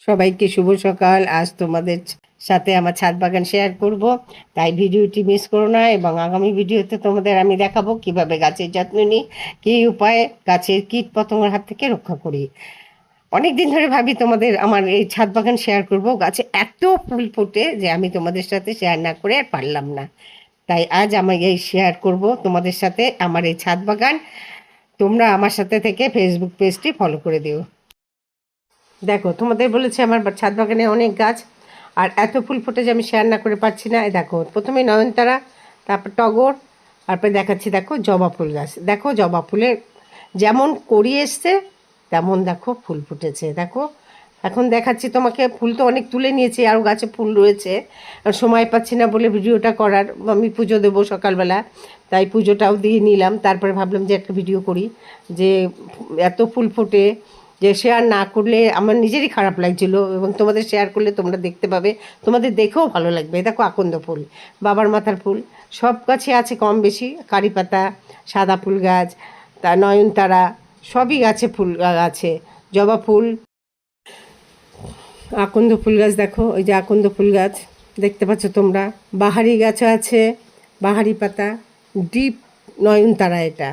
সবাইকে শুভ সকাল। আজ তোমাদের সাথে আমার ছাদ বাগান শেয়ার করব, তাই ভিডিওটি মিস করো না। এবং আগামী ভিডিওতে তোমাদের আমি দেখাবো কিভাবে গাছের যত্ন নিই, কী উপায়ে গাছের কীট পতঙ্গের হাত থেকে রক্ষা করি। অনেক দিন ধরে ভাবি তোমাদের আমার এই ছাদ বাগান শেয়ার করব, গাছে এত ফুল ফোটে যে আমি তোমাদের সাথে শেয়ার না করে আর পারলাম না। তাই আজ আমি এই শেয়ার করব তোমাদের সাথে আমার এই ছাদ বাগান। তোমরা আমার সাথে থেকে ফেসবুক পেজটি ফলো করে দিও। দেখো, তোমাদের বলেছি আমার ছাদ বাগানে অনেক গাছ, আর এত ফুল ফুটে যে আমি শেয়ার না করে পারছি না। দেখো, প্রথমে নয়নতারা, তারপর টগর, তারপরে দেখাচ্ছি দেখো জবা ফুল গাছ। দেখো জবা ফুলের যেমন কড়ি এসছে তেমন দেখো ফুল ফুটেছে। দেখো এখন দেখাচ্ছি তোমাকে, ফুল তো অনেক তুলে নিয়েছি, আরও গাছে ফুল রয়েছে। আর সময় পাচ্ছি না বলে ভিডিওটা করার, আমি পুজো দেবো সকালবেলা, তাই পুজোটাও দিয়ে নিলাম। তারপরে ভাবলাম যে একটা ভিডিও করি, যে এত ফুল ফোটে যে শেয়ার না করলে আমার নিজেরই খারাপ লাগছিল, এবং তোমাদের শেয়ার করলে তোমরা দেখতে পাবে, তোমাদের দেখেও ভালো লাগবে। দেখো আকন্দ ফুল, বাবার মাথার ফুল, সব গাছে আছে কম বেশি। কারি পাতা, সাদা ফুল গাছ, তা নয়নতারা, সবই গাছে ফুল আছে। জবা ফুল, আকন্দ ফুল গাছ, দেখো ওই যে আকন্দ ফুল গাছ দেখতে পাচ্ছ তোমরা। বাহারি গাছও আছে, বাহারি পাতা, ডিপ নয়নতারা এটা।